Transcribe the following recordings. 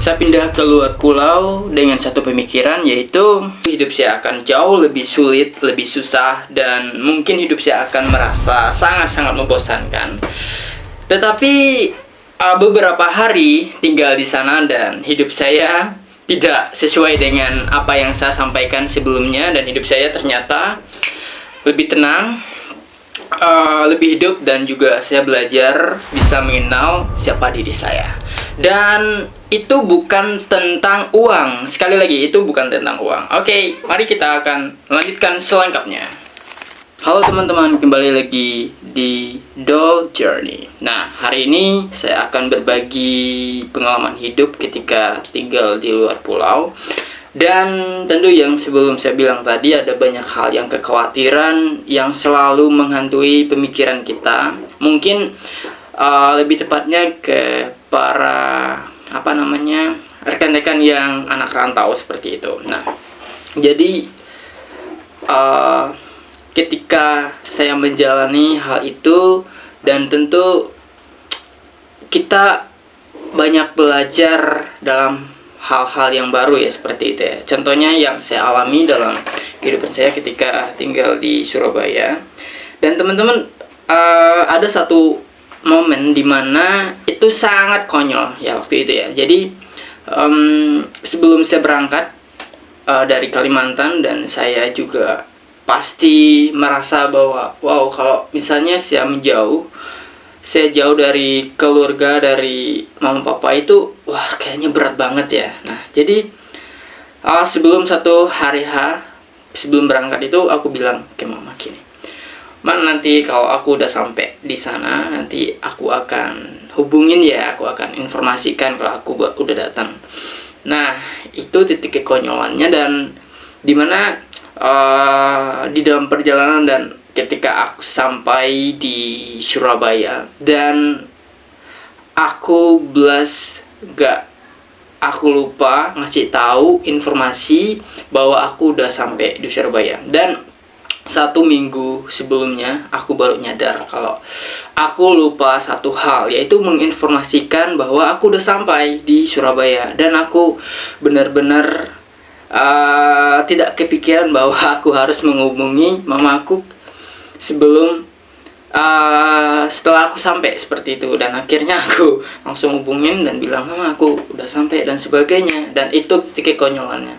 saya pindah ke luar pulau dengan satu pemikiran, yaitu hidup saya akan jauh lebih sulit, lebih susah, dan mungkin hidup saya akan merasa sangat-sangat membosankan. Tetapi beberapa hari tinggal di sana dan hidup saya tidak sesuai dengan apa yang saya sampaikan sebelumnya, dan hidup saya ternyata lebih tenang, lebih hidup, dan juga saya belajar bisa mengenal siapa diri saya. Dan itu bukan tentang uang. Sekali lagi, itu bukan tentang uang. Oke, mari kita akan lanjutkan selengkapnya. Halo teman-teman, kembali lagi di Doll Journey. Nah, hari ini saya akan berbagi pengalaman hidup ketika tinggal di luar pulau. Dan tentu yang sebelum saya bilang tadi, ada banyak hal yang kekhawatiran yang selalu menghantui pemikiran kita. Mungkin lebih tepatnya ke para rekan-rekan yang anak rantau seperti itu. Nah, jadi ketika saya menjalani hal itu, dan tentu kita banyak belajar dalam hal-hal yang baru ya, seperti itu ya. Contohnya yang saya alami dalam kehidupan saya ketika tinggal di Surabaya. Dan teman-teman, ada satu momen dimana itu sangat konyol ya waktu itu ya. Jadi sebelum saya berangkat dari Kalimantan, dan saya juga pasti merasa bahwa wow, kalau misalnya saya jauh dari keluarga, dari mama papa itu, wah kayaknya berat banget ya. Nah, jadi sebelum satu hari sebelum berangkat itu, aku bilang ke mama gini, "Man, nanti kalau aku udah sampai di sana, nanti aku akan hubungin ya, aku akan informasikan kalau aku udah datang." Nah, itu titik kekonyolannya, dan dimana di dalam perjalanan dan ketika aku sampai di Surabaya, dan aku lupa ngasih tahu informasi bahwa aku udah sampai di Surabaya. Dan 1 minggu sebelumnya aku baru nyadar kalau aku lupa satu hal, yaitu menginformasikan bahwa aku udah sampai di Surabaya. Dan aku benar-benar tidak kepikiran bahwa aku harus menghubungi mamaku setelah aku sampai seperti itu. Dan akhirnya aku langsung hubungin dan bilang, "Mama, aku udah sampai," dan sebagainya. Dan itu titik konyolannya.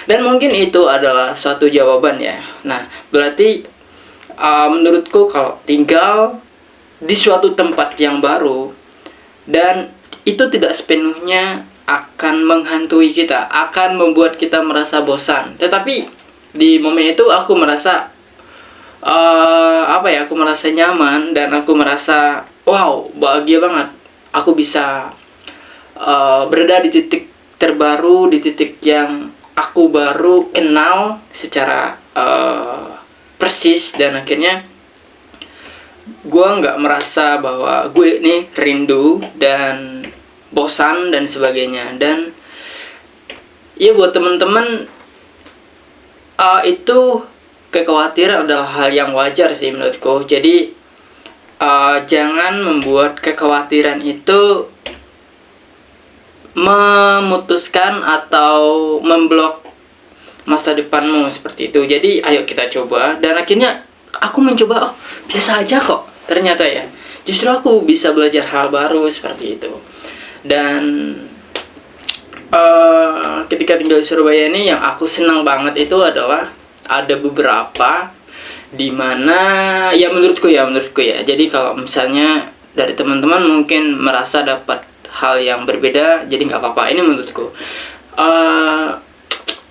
Dan mungkin itu adalah suatu jawaban ya. Nah, berarti menurutku kalau tinggal di suatu tempat yang baru, dan itu tidak sepenuhnya akan menghantui kita, akan membuat kita merasa bosan. Tetapi di momen itu aku merasa aku merasa nyaman, dan aku merasa wow, bahagia banget. Aku bisa berada di titik terbaru, di titik yang aku baru kenal secara persis. Dan akhirnya gue nggak merasa bahwa gue nih rindu dan bosan dan sebagainya. Dan ya, buat teman-teman, itu kekhawatiran adalah hal yang wajar sih menurutku. Jadi jangan membuat kekhawatiran itu memutuskan atau memblok masa depanmu seperti itu. Jadi ayo kita coba. Dan akhirnya aku mencoba, biasa aja kok ternyata ya. Justru aku bisa belajar hal baru seperti itu. Dan ketika tinggal di Surabaya ini, yang aku senang banget itu adalah ada beberapa dimana ya menurutku ya. Jadi kalau misalnya dari teman-teman mungkin merasa dapat hal yang berbeda, jadi nggak apa-apa. Ini menurutku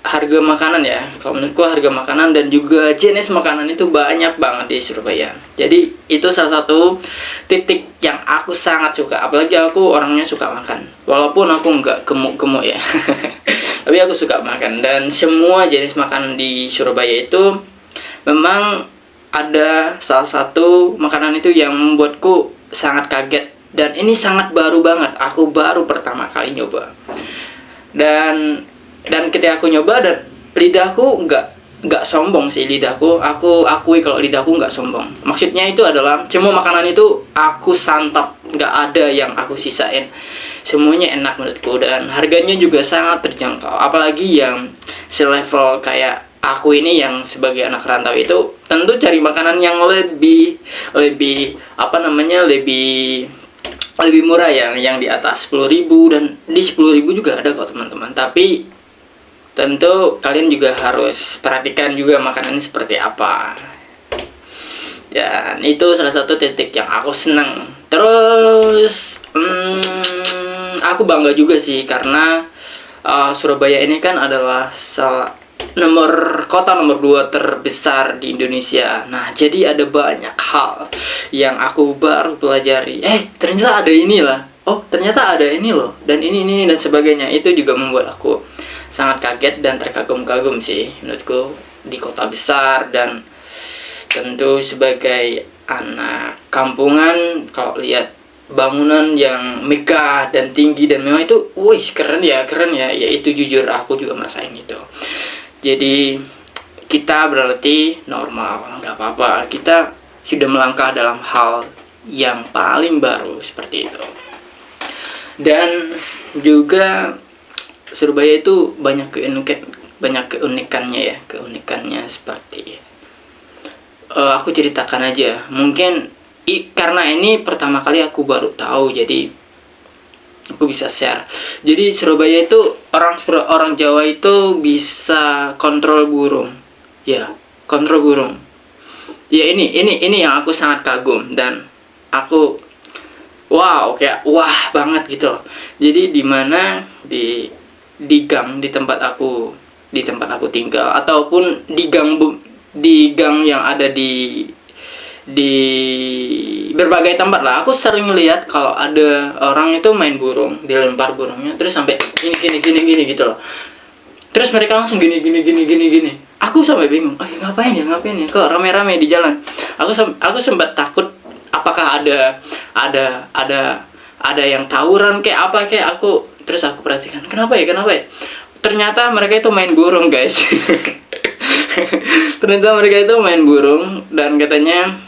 harga makanan ya. Kalau menurutku harga makanan dan juga jenis makanan itu banyak banget di Surabaya. Jadi itu salah satu titik yang aku sangat suka. Apalagi aku orangnya suka makan, walaupun aku nggak gemuk-gemuk ya. Tapi aku suka makan. Dan semua jenis makanan di Surabaya itu memang ada salah satu makanan itu yang membuatku sangat kaget. Dan ini sangat baru banget, aku baru pertama kali nyoba. Dan ketika aku nyoba, dan lidahku nggak sombong sih, aku akui kalau lidahku nggak sombong. Maksudnya itu adalah semua makanan itu aku santap nggak ada yang aku sisain. Semuanya enak menurutku dan harganya juga sangat terjangkau. Apalagi yang selevel kayak aku ini yang sebagai anak rantau itu tentu cari makanan yang lebih lebih apa namanya lebih lebih murah ya, yang di atas 10.000, dan di 10.000 juga ada kok teman-teman. Tapi tentu kalian juga harus perhatikan juga makanannya seperti apa. Dan itu salah satu titik yang aku senang. Terus aku bangga juga sih karena Surabaya ini kan adalah kota nomor 2 terbesar di Indonesia. Nah, jadi ada banyak hal yang aku baru pelajari. Ternyata ada ini lah. Oh, ternyata ada ini loh. Dan ini dan sebagainya. Itu juga membuat aku sangat kaget dan terkagum-kagum sih menurutku di kota besar. Dan tentu sebagai anak kampungan, kalau lihat bangunan yang megah dan tinggi dan memang itu, wih keren ya. Ya itu jujur aku juga merasain itu. Jadi kita berarti normal, nggak apa-apa. Kita sudah melangkah dalam hal yang paling baru seperti itu. Dan juga Surabaya itu banyak keunikannya ya, keunikannya seperti aku ceritakan aja. Mungkin karena ini pertama kali aku baru tahu, jadi aku bisa share. Jadi Surabaya itu orang Jawa itu bisa kontrol burung. Ya, kontrol burung. Ya ini yang aku sangat kagum dan aku wow, kayak wah banget gitu. Jadi di mana di gang di tempat aku tinggal ataupun di gang yang ada di berbagai tempat lah, aku sering lihat kalau ada orang itu main burung, dilempar burungnya terus sampai gini gitu loh. Terus mereka langsung gini. Aku sampai bingung, ngapain ya kok rame-rame di jalan. Aku sempat takut apakah ada yang tawuran kayak apa kayak aku. Terus aku perhatikan, kenapa ya? Ternyata mereka itu main burung, guys. Ternyata mereka itu main burung dan katanya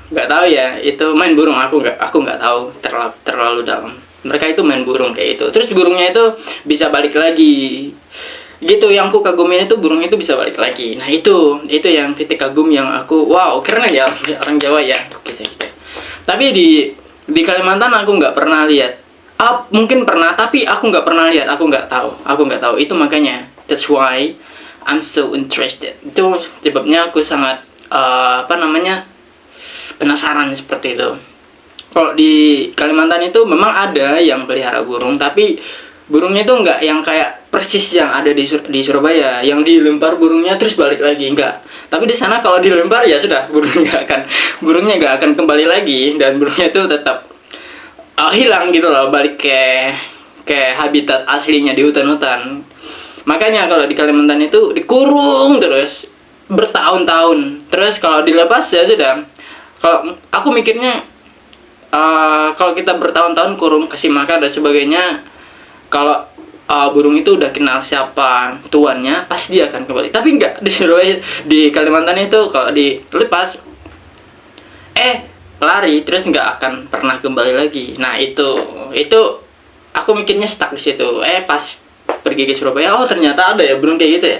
nggak tahu ya itu main burung. Aku nggak tahu terlalu dalam. Mereka itu main burung kayak itu. Terus burungnya itu bisa balik lagi. Gitu, yang aku kagumin itu burung itu bisa balik lagi. Nah itu yang titik kagum yang aku wow keren ya orang Jawa ya gitu. Tapi di Kalimantan aku nggak pernah lihat. Mungkin pernah, tapi aku nggak pernah lihat. Aku nggak tahu. Itu makanya that's why I'm so interested. Itu sebabnya aku sangat penasaran seperti itu. Kalau di Kalimantan itu memang ada yang pelihara burung, tapi burungnya itu nggak yang kayak persis yang ada di Surabaya, yang dilempar burungnya terus balik lagi, enggak. Tapi di sana kalau dilempar ya sudah, burungnya nggak akan kembali lagi dan burungnya itu tetap hilang gitu loh, balik ke habitat aslinya di hutan-hutan. Makanya kalau di Kalimantan itu dikurung terus bertahun-tahun. Terus kalau dilepas ya sudah. Kalau aku mikirnya kalau kita bertahun-tahun kurung, kasih makan dan sebagainya, kalau burung itu udah kenal siapa tuannya, pasti dia akan kembali. Tapi enggak, di Surabaya, di Kalimantan itu kalau dilepas lari terus nggak akan pernah kembali lagi. Nah itu aku mikirnya stuck di situ. Pas pergi ke Surabaya, oh ternyata ada ya burung kayak gitu ya.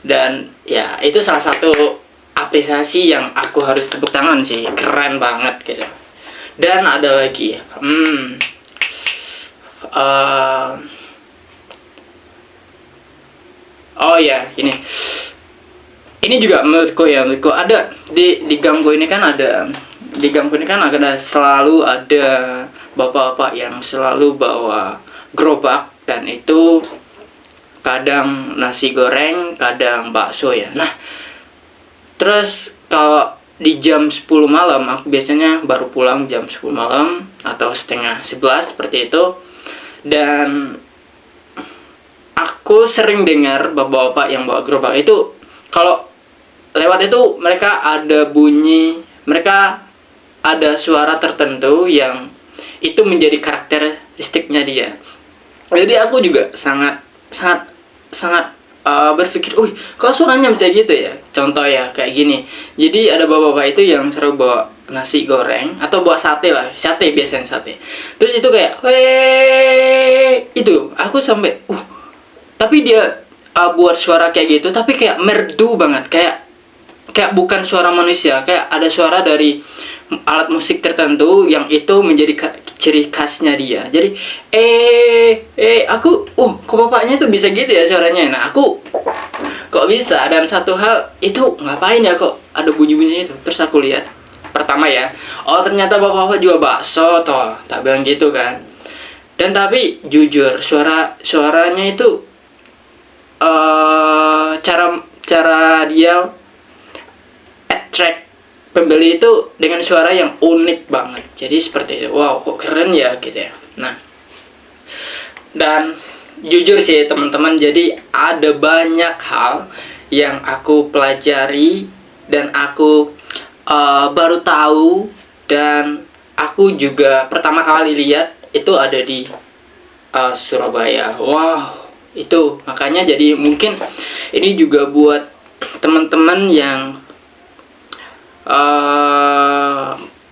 Dan ya itu salah satu apresiasi yang aku harus tepuk tangan sih, keren banget gitu. Dan ada lagi oh ya ini juga menurutku ada di ganggu ini kan ada. Di ganggu ini kan selalu ada bapak-bapak yang selalu bawa gerobak, dan itu kadang nasi goreng, kadang bakso ya. Nah, terus kalau di jam 10 malam, aku biasanya baru pulang jam 10 malam atau setengah 11 seperti itu. Dan aku sering dengar bapak-bapak yang bawa gerobak itu, kalau lewat itu mereka ada bunyi, mereka ada suara tertentu yang itu menjadi karakteristiknya dia. Jadi aku juga sangat berpikir, kok suaranya bisa gitu ya? Contoh ya kayak gini. Jadi ada bapak-bapak itu yang selalu bawa nasi goreng atau buat sate lah, sate biasanya sate. Terus itu kayak, weh, itu aku sampai, tapi dia buat suara kayak gitu, tapi kayak merdu banget, kayak bukan suara manusia, kayak ada suara dari alat musik tertentu yang itu menjadi ciri khasnya dia. Jadi aku kok bapaknya itu bisa gitu ya suaranya. Nah aku kok bisa, dan satu hal itu ngapain ya kok ada bunyi-bunyinya itu. Terus aku lihat pertama ya, ternyata bapak-bapak jual bakso toh, tak bilang gitu kan. Dan tapi jujur suaranya itu cara dia attract pembeli itu dengan suara yang unik banget. Jadi seperti itu. Wow, kok keren ya gitu ya. Nah, dan jujur sih teman-teman, jadi ada banyak hal yang aku pelajari dan aku baru tahu, dan aku juga pertama kali lihat itu ada di Surabaya. Wow, itu makanya jadi mungkin ini juga buat teman-teman yang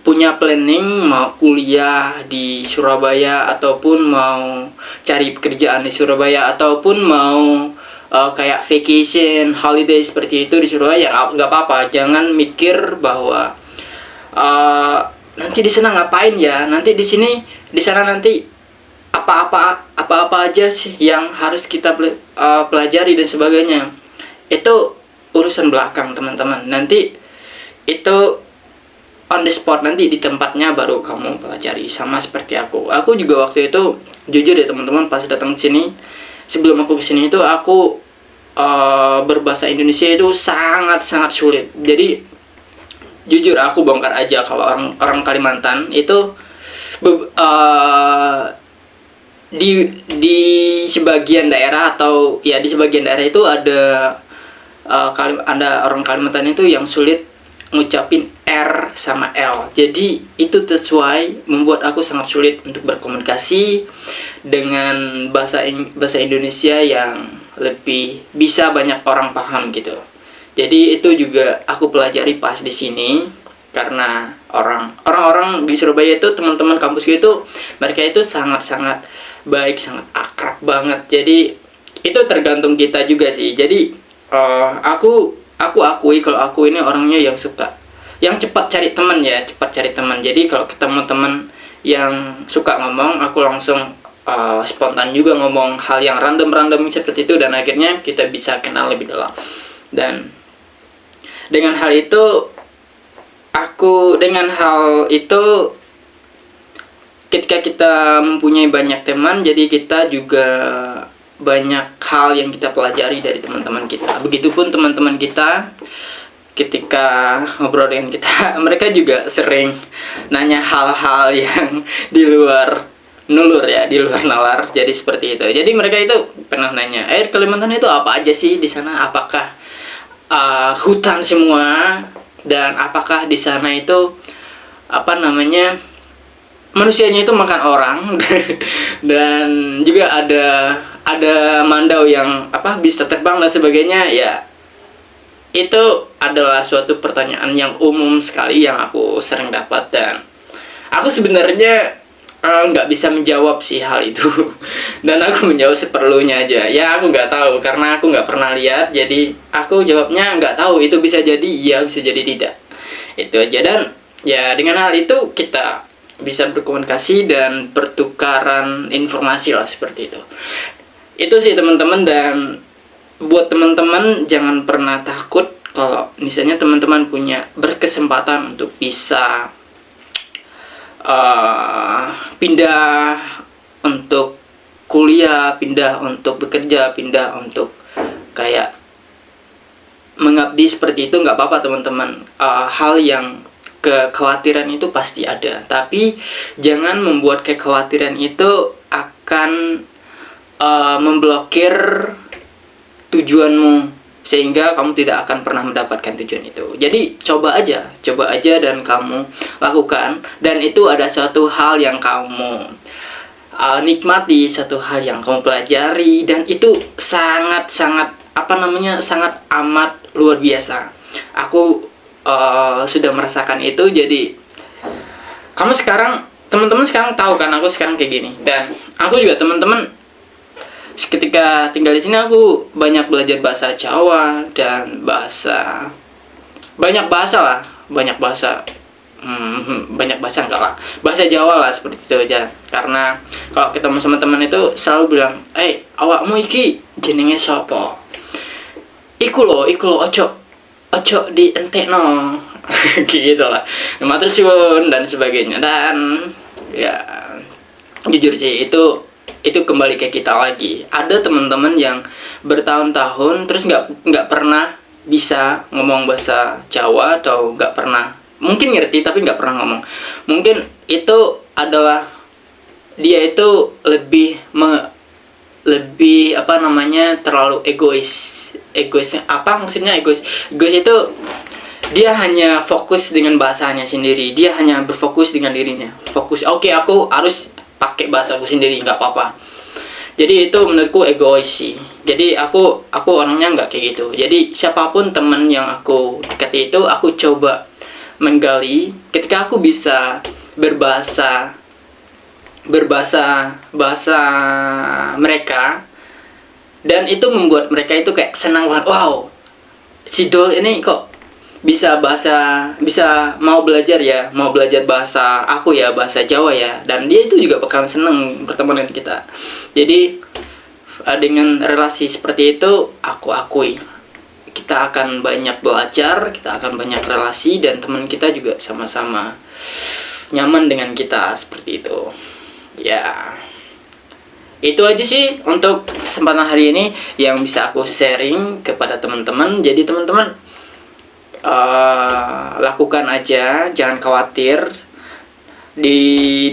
punya planning mau kuliah di Surabaya, ataupun mau cari pekerjaan di Surabaya, ataupun mau kayak vacation, holiday seperti itu di Surabaya, ya nggak apa-apa. Jangan mikir bahwa nanti di sana ngapain ya, nanti di sana nanti apa aja sih yang harus kita pelajari dan sebagainya. Itu urusan belakang teman-teman. Nanti itu on the spot, nanti di tempatnya baru kamu pelajari. Sama seperti aku juga waktu itu, jujur ya teman-teman, pas datang ke sini, sebelum aku kesini itu aku berbahasa Indonesia itu sangat sulit. Jadi jujur aku bongkar aja, kalau orang Kalimantan itu di sebagian daerah, atau ya di sebagian daerah itu ada orang Kalimantan itu yang sulit ngucapin R sama L. Jadi itu sesuai membuat aku sangat sulit untuk berkomunikasi dengan bahasa Indonesia yang lebih bisa banyak orang paham gitu. Jadi itu juga aku pelajari pas di sini, karena orang-orang di Surabaya itu, teman-teman kampusku itu, mereka itu sangat baik, sangat akrab banget. Jadi itu tergantung kita juga sih. Jadi aku akui kalau aku ini orangnya yang cepat cari teman ya, Jadi kalau ketemu teman yang suka ngomong, aku langsung spontan juga ngomong hal yang random seperti itu, dan akhirnya kita bisa kenal lebih dalam. Dan dengan hal itu ketika kita mempunyai banyak teman, jadi kita juga banyak hal yang kita pelajari dari teman-teman kita. Begitupun teman-teman kita ketika ngobrol dengan kita, mereka juga sering nanya hal-hal yang di luar nalar. Jadi seperti itu. Jadi mereka itu pernah nanya, Kalimantan itu apa aja sih di sana? Apakah hutan semua? Dan apakah di sana itu manusianya itu makan orang? Dan juga ada mandau yang bisa terbang dan sebagainya. Ya, itu adalah suatu pertanyaan yang umum sekali yang aku sering dapat, dan aku sebenarnya nggak bisa menjawab sih hal itu. Dan aku menjawab seperlunya aja. Ya aku nggak tahu, karena aku nggak pernah lihat, jadi aku jawabnya nggak tahu. Itu bisa jadi iya, bisa jadi tidak. Itu aja. Dan ya dengan hal itu kita bisa berkomunikasi dan pertukaran informasi lah, seperti itu. Itu sih teman-teman. Dan buat teman-teman, jangan pernah takut kalau misalnya teman-teman punya berkesempatan untuk bisa pindah untuk kuliah, pindah untuk bekerja, pindah untuk kayak mengabdi seperti itu. Nggak apa-apa teman-teman. Hal yang kekhawatiran itu pasti ada, tapi jangan membuat kekhawatiran itu akan memblokir tujuanmu, sehingga kamu tidak akan pernah mendapatkan tujuan itu. Jadi coba aja dan kamu lakukan, dan itu ada suatu hal yang kamu nikmati, satu hal yang kamu pelajari, dan itu sangat amat luar biasa. Aku sudah merasakan itu, jadi teman-teman sekarang tahu kan aku sekarang kayak gini, dan aku juga teman-teman ketika tinggal di sini aku banyak belajar bahasa Jawa dan banyak bahasa lah, banyak bahasa enggak lah, bahasa Jawa lah seperti itu aja. Karena kalau ketemu sama teman itu selalu bilang, awakmu iki jenenge sopo, iku lo ojo di entekno gitu lah, matur suwun dan sebagainya. Dan ya jujur sih, itu kembali ke kita lagi. Ada teman-teman yang bertahun-tahun terus nggak pernah bisa ngomong bahasa Jawa, atau nggak pernah, mungkin ngerti tapi nggak pernah ngomong. Mungkin itu adalah dia itu lebih apa namanya, terlalu egoisnya apa maksudnya egois itu dia hanya fokus dengan bahasanya sendiri, dia hanya berfokus dengan dirinya, fokus oke, aku harus pakai bahasaku sendiri, nggak apa-apa. Jadi itu menurutku egois sih. Jadi aku orangnya nggak kayak gitu. Jadi siapapun temen yang aku dekati itu aku coba menggali ketika aku bisa bahasa mereka, dan itu membuat mereka itu kayak senang banget. Wow, si Dol ini kok bisa mau belajar bahasa aku ya, bahasa Jawa ya, dan dia itu juga bakalan seneng berteman dengan kita. Jadi dengan relasi seperti itu, aku akui kita akan banyak belajar, kita akan banyak relasi, dan teman kita juga sama-sama nyaman dengan kita seperti itu ya. Itu aja sih untuk kesempatan hari ini yang bisa aku sharing kepada teman-teman. Jadi teman-teman, lakukan aja, jangan khawatir. Di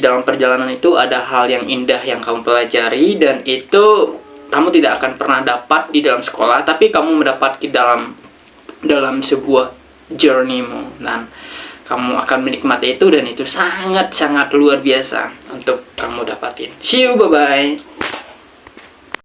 dalam perjalanan itu ada hal yang indah yang kamu pelajari, dan itu kamu tidak akan pernah dapat di dalam sekolah, tapi kamu mendapat di dalam sebuah journeymu, dan kamu akan menikmati itu, dan itu sangat-sangat luar biasa untuk kamu dapatin. See you, bye-bye.